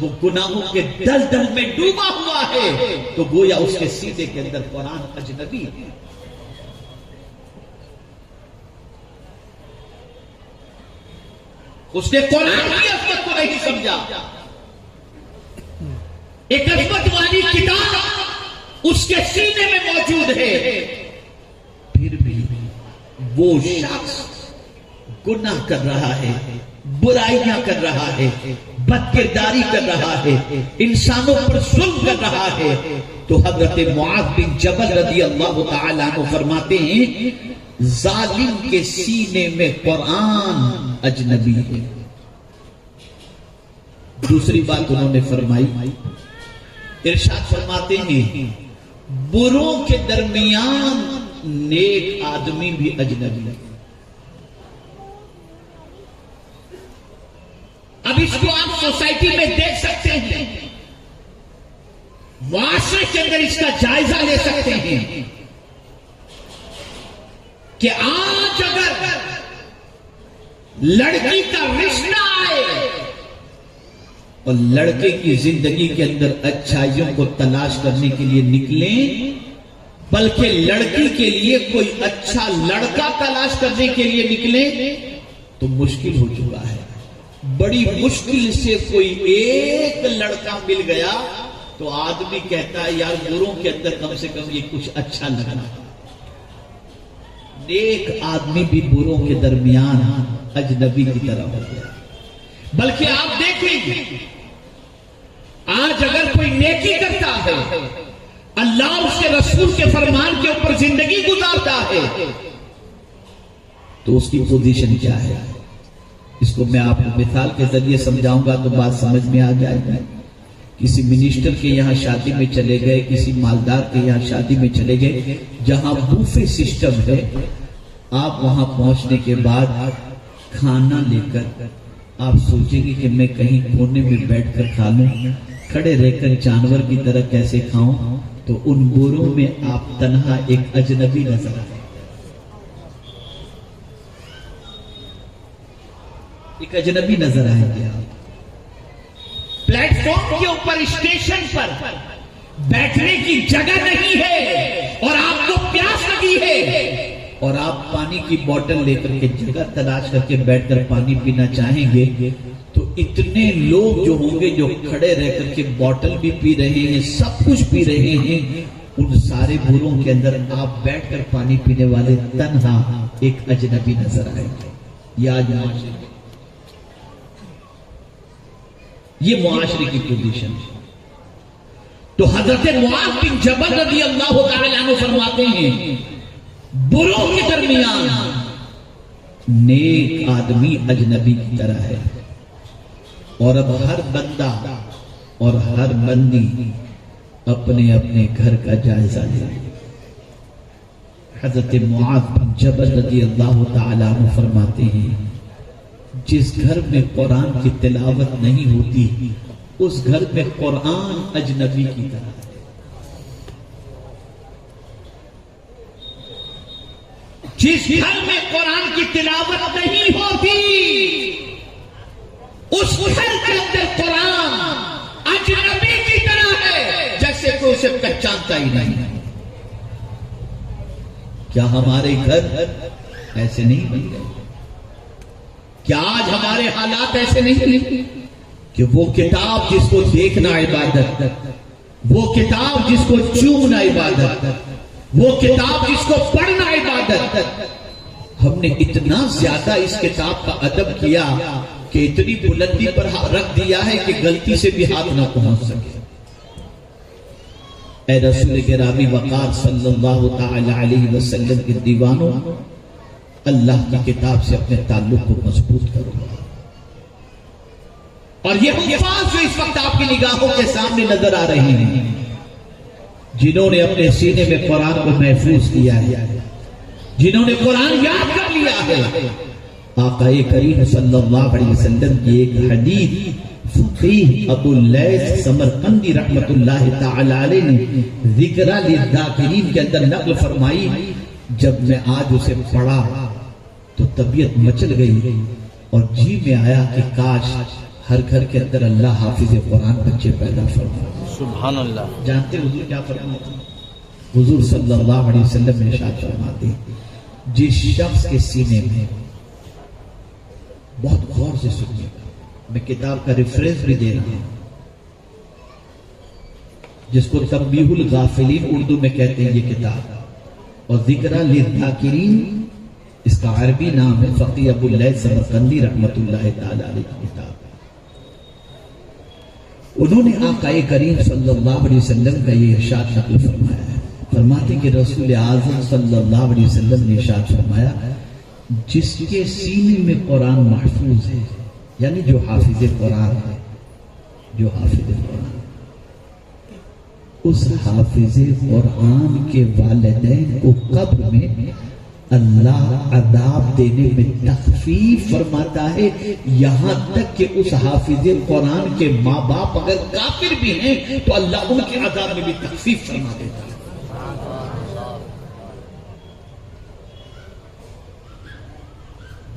وہ گناہوں کے دلدل میں ڈوبا ہوا ہے تو گویا اس کے سینے کے اندر قرآن اجنبی ہے. اس نے قرآن کی عظمت کو نہیں سمجھا. ایک عظمت والی کتاب اس کے سینے میں موجود ہے، پھر بھی وہ شخص گناہ کر رہا ہے، برائیاں کر رہا ہے، بد کرداری کر رہا ہے، انسانوں پر ظلم کر رہا ہے. تو حضرت معاذ بن جبل رضی اللہ تعالیٰ عنہ فرماتے ہیں ظالم کے سینے میں قرآن اجنبی ہے. دوسری بات انہوں نے فرمائی، ارشاد فرماتے ہیں بروں کے درمیان نیک آدمی بھی اجنبی ہے. اب اس کو آپ سوسائٹی میں دیکھ سکتے ہیں، معاشرے کے اندر اس کا جائزہ لے سکتے ہیں کہ آج اگر لڑکی کا رشتہ آئے اور لڑکے کی زندگی کے اندر اچھائیوں کو تلاش کرنے کے لیے نکلیں، بلکہ لڑکی کے لیے کوئی اچھا لڑکا تلاش کرنے کے لیے نکلیں تو مشکل ہو چکا ہے. بڑی مشکل سے کوئی ایک لڑکا مل گیا تو آدمی کہتا ہے یار بروں کے اندر کم سے کم یہ کچھ اچھا لگنا. نیک آدمی بھی بروں کے درمیان اجنبی کی طرح ہو گیا. بلکہ آپ دیکھیں آج اگر کوئی نیکی کرتا ہے، اللہ اس کے رسول کے فرمان کے اوپر زندگی گزارتا ہے، تو اس کی پوزیشن کیا ہے؟ اس کو میں آپ کو مثال کے ذریعے سمجھاؤں گا تو بات سمجھ میں آ جائے گی. کسی منسٹر کے یہاں شادی میں چلے گئے، کسی مالدار کے یہاں شادی میں چلے گئے جہاں بوفے سسٹم ہے. آپ وہاں پہنچنے کے بعد کھانا لے کر آپ سوچیں گے کہ میں کہیں کونے میں بیٹھ کر کھا لوں، کھڑے رہ کر جانور کی طرح کیسے کھاؤں؟ تو ان گوروں میں آپ تنہا ایک اجنبی نظر آئے، ایک اجنبی نظر آئیں گے. پلیٹ فارم کے اوپر اسٹیشن پر بیٹھنے کی جگہ نہیں ہے اور آپ کو پیاس لگی ہے اور آپ پانی کی بوتل لے کر کے جگہ تلاش کر کے بیٹھ کر پانی پینا چاہیں گے تو اتنے لوگ جو ہوں گے جو کھڑے رہ کر کے بوتل بھی پی رہے ہیں، سب کچھ پی رہے ہیں، ان سارے بوروں کے اندر آپ بیٹھ کر پانی پینے والے تنہا ایک اجنبی نظر آئیں گے. یہ معاشرے کی پوزیشن ہے. تو حضرت معاذ بن جبل رضی اللہ تعالیٰ عنہ فرماتے ہیں بروں کے درمیان نیک آدمی اجنبی کی طرح ہے. اور اب ہر بندہ اور ہر بندی اپنے اپنے گھر کا جائزہ لے. حضرت معاذ بن جبل رضی اللہ تعالیٰ عنہ فرماتے ہیں جس گھر میں قرآن کی تلاوت نہیں ہوتی اس گھر میں قرآن اجنبی کی طرح ہے. جس گھر میں قرآن کی تلاوت نہیں ہوتی اس گھر کے اندر قرآن اجنبی کی طرح ہے، جیسے کوئی اسے پہچانتا ہی نہیں. کیا ہمارے گھر ایسے نہیں بن گئے؟ کیا آج ہمارے حالات ایسے نہیں کہ وہ کتاب جس کو دیکھنا عبادت، وہ کتاب جس کو چومنا عبادت، وہ کتاب جس کو پڑھنا عبادت، ہم نے اتنا زیادہ اس کتاب کا ادب کیا کہ اتنی بلندی پر رکھ دیا ہے کہ غلطی سے بھی ہاتھ نہ پہنچ سکے. اے رسول گرامی وقار صلی اللہ تعالی علیہ وسلم کے دیوانوں، اللہ کی کتاب سے اپنے تعلق کو مضبوط کرو. اور یہ حفاظ جو اس وقت آپ کی نگاہوں کے سامنے نظر آ رہے ہیں، جنہوں نے اپنے سینے میں قرآن کو محفوظ کیا ہے، جنہوں نے قرآن یاد کر لیا ہے، آقا کریم صلی اللہ علیہ وسلم کی ایک حدیث فقیہ ابو اللیث سمرقندی رحمت اللہ تعالی علیہ نے ذکرہ للذاکرین کے اندر نقل فرمائی. جب میں آج اسے پڑھا تو طبیعت مچل گئی اور جی میں آیا کہ کاش ہر گھر کے اندر اللہ حافظ قرآن بچے پیدا فرمائے. سبحان اللہ. جانتے حضور کیا فرماتے ہیں؟ حضور صلی اللہ علیہ وسلم نے ارشاد فرماتے جس شخص کے سینے میں، بہت غور سے سنیے گا، میں کتاب کا ریفرنس بھی دے رہا ہوں، جس کو تنبیہ الغافلین اردو میں کہتے ہیں یہ کتاب، اور ذکرہ للذاکرین اس کا عربی نام ہے، فقی ابو اللیث سمرقندی رحمت اللہ تعالی علیہ کی کتاب. انہوں نے آقا کریم صلی اللہ علیہ وسلم کا یہ ارشاد نقل فرمایا ہے. فرماتے کہ رسول اعظم صلی اللہ علیہ وسلم نے ارشاد فرمایا جس کے سینے میں قرآن محفوظ ہے، یعنی جو حافظ قرآن ہے، جو حافظ قرآن، اس حافظ قرآن کے والدین کو قبر میں اللہ عذاب دینے میں تخفیف فرماتا ہے، یہاں تک کہ اس حافظ قرآن کے ماں باپ اگر کافر بھی ہیں تو اللہ ان کے عذاب میں بھی تخفیف فرما دیتا ہے.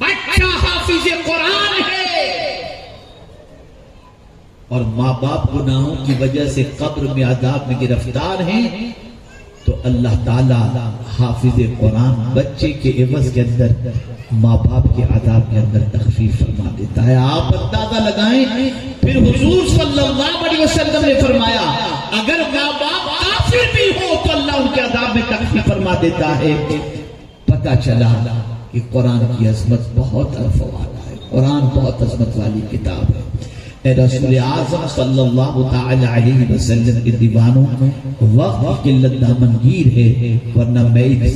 بچہ حافظ قرآن ہے اور ماں باپ گناہوں کی وجہ سے قبر میں عذاب میں گرفتار ہیں تو اللہ تعالیٰ حافظ قرآن بچے کے عوض کے اندر ماں باپ کے عذاب کے اندر تخفیف فرما دیتا ہے. آپ اندازہ لگائیں. پھر حضور صلی اللہ علیہ وسلم نے فرمایا اگر ماں باپ کافر بھی ہو تو اللہ ان کے عذاب میں تخفیف فرما دیتا ہے. پتہ چلا کہ قرآن کی عظمت بہت عرف والا ہے، قرآن بہت عظمت والی کتاب ہے. اے رسول اعظم صلی اللہ تعالی علیہ وسلم کے دیوانوں، وقت کی قلت دامنگیر ہے، ورنہ میں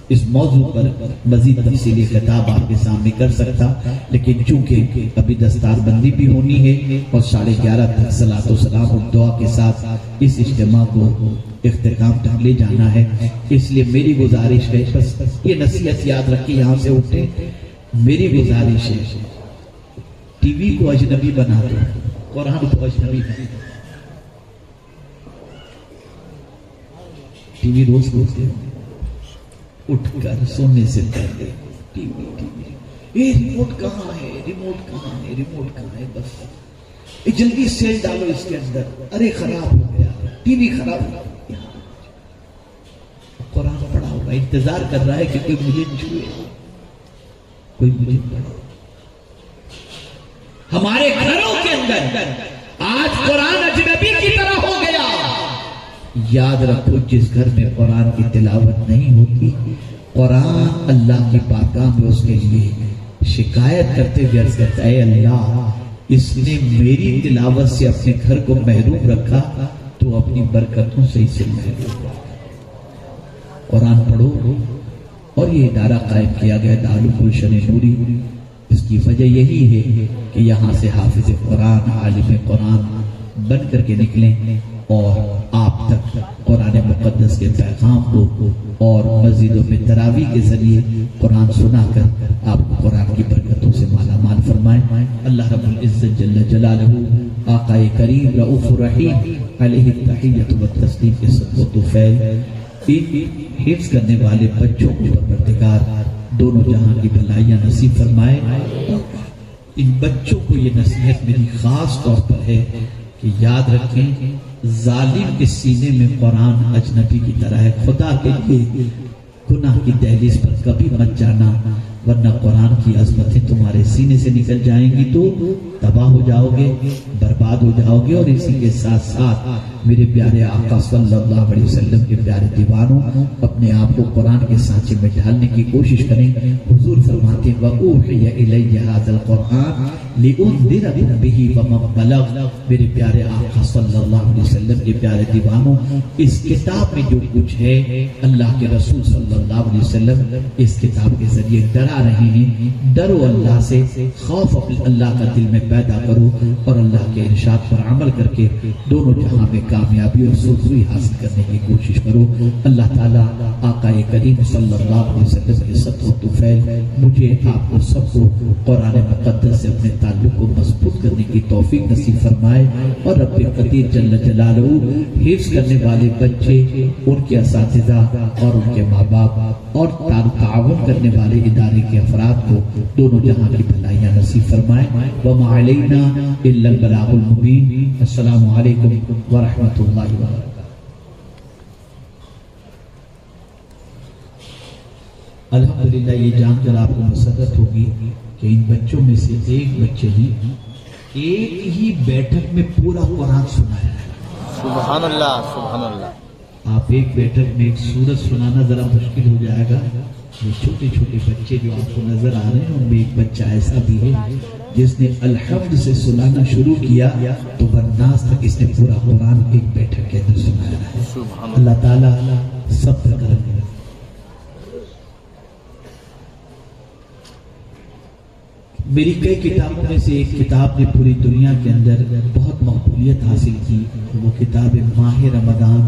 اس موضوع پر مزید تفصیلی خطاب آپ کے سامنے کر سکتا، لیکن چونکہ ابھی دستار بندی بھی ہونی ہے اور 11:30 تک صلاۃ و سلام اور دعا کے ساتھ اس اجتماع کو اختتام تک لے جانا ہے، اس لیے میری گزارش ہے، بس یہ نصیحت یاد رکھیں، یہاں سے اٹھیں. میری گزارش ہے ٹی وی کو اجنبی بنا دو، قرآن کو اجنبی بنا دو. ٹی وی روز بولتے ہو، اٹھ کر سونے سے پہلے ٹی وی اے ریموٹ کہاں ہے، ریموٹ کہاں ہے، ریموٹ کہاں ہے، بس جلدی سیل ڈالو اس کے اندر، ارے خراب ہو گیا، ٹی وی خراب ہو گیا. قرآن پڑھا ہوگا، انتظار کر رہا ہے کہ کوئی مجھے چھوئے، کوئی مجھے پڑھے. ہمارے گھروں کے اندر آج قرآن اجنبی کی طرح ہو گیا. یاد رکھو جس گھر میں قرآن کی تلاوت نہیں ہوتی، قرآن اللہ کی بارگاہ میں اس کے لیے شکایت کرتے ہوئے عرض کرتا ہے اے اللہ، اس نے میری تلاوت سے اپنے گھر کو محروم رکھا تو اپنی برکتوں سے اسے محروم رکھا. قرآن پڑھو. اور یہ ادارہ قائم کیا گیا دارالگلشن نوری، اس کی وجہ یہی ہے کہ یہاں سے حافظ قرآن، عالم قرآن بن کر کے نکلیں اور آپ تک قرآن مقدس کے پیغام کو اور مسجدوں میں تراویح کے ذریعے قرآن سنا کر آپ کو قرآن کی برکتوں سے مالا مال فرمائیں. اللہ رب العزت جل جلالہ آقا کریم رؤوف الرحیم علیہ التحیۃ والتسلیم کے صدقۃ و فیض حفظ کرنے والے بچوں کو پروردگار دونوں جہاں کی بھلائیاں نصیب فرمائے. ان بچوں کو یہ نصیحت میری خاص طور پر ہے کہ یاد رکھیں ظالم کے سینے میں قرآن اجنبی کی طرح ہے. خدا کے لیے گناہ کی دہلیز پر کبھی مت جانا، ورنہ قرآن کی عظمتیں تمہارے سینے سے نکل جائیں گی تو تباہ ہو جاؤ گے، برباد ہو جاؤ گے. اور اسی کے ساتھ ساتھ میرے پیارے آقا صلی اللہ علیہ وسلم کے پیارے دیوانوں، اپنے آپ کو قرآن کے سانچے میں ڈھالنے کی کوشش کریں. حضور فرماتے ہیں وَأُوحِيَ إِلَيَّ هَذَا الْقُرْآنُ لِأُنذِرَكُم بِهِ وَمَن بَلَغَ. میرے پیارے آقا صلی اللہ علیہ وسلم کے پیارے دیوانوں، اس کتاب میں جو کچھ ہے اللہ کے رسول صلی اللہ علیہ وسلم اس کتاب کے ذریعے ڈرا رہے ہیں. ڈرو اللہ سے، خوف اللہ کا دل میں پیدا کرو اور اللہ کے ارشاد پر عمل کر کے دونوں جہاں میں کامیابی اور سرخروئی حاصل کرنے کی کوشش کرو. اللہ تعالیٰ آقا کریم صلی اللہ علیہ وسلم کے صدق و طفیل مجھے آپ کو سب کو قرآن مقدس سے اپنے تعلق کو مضبوط کرنے کی توفیق نصیب فرمائے, اور رب قدیر جل جلالہ حفظ کرنے والے بچے, ان کے اساتذہ اور ان کے ماں باپ اور تعاون کرنے والے ادارے کے افراد کو دونوں جہاں کی بھلائیاں نصیب فرمائے. وما علینا الا البلاغ المبین. السلام علیکم ورحمۃ اللہ وبرکاتہ. الحمدللہ یہ جان کر آپ کو مسرت ہوگی کہ ان بچوں میں سے ایک بچے نے ایک ہی بیٹھک میں پورا قرآن سنایا ہے. سبحان اللہ سبحان اللہ. آپ ایک بیٹھک میں ایک سورت سنانا ذرا مشکل ہو جائے گا. یہ چھوٹے چھوٹے بچے جو آپ کو نظر آ رہے ہیں ان میں ایک بچہ ایسا بھی ہے جس نے الحمد سے سنانا شروع کیا تو والناس تک اس نے پورا قرآن ایک بیٹھک کے اندر سنایا ہے. اللہ تعالیٰ سب پر کرم کرے. میری کئی کتابوں میں سے ایک کتاب نے پوری دنیا کے اندر بہت مقبولیت حاصل کی. وہ کتاب ماہ رمضان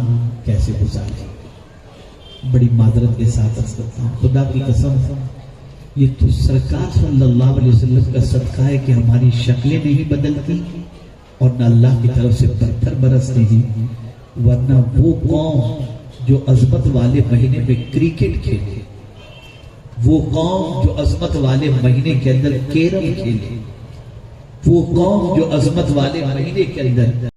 کیسے گزارے. بڑی معذرت کے ساتھ عرض کرتا ہوں, خدا کی قسم یہ تو سرکار صلی اللہ علیہ وسلم کا صدقہ ہے کہ ہماری شکلیں نہیں بدلتی اور نہ اللہ کی طرف سے پتھر برستے ہیں, ورنہ وہ قوم جو عظمت والے مہینے میں کرکٹ کھیلے, وہ قوم جو عظمت والے مہینے کے اندر کیرم کھیلے, وہ قوم جو عظمت والے مہینے کے اندر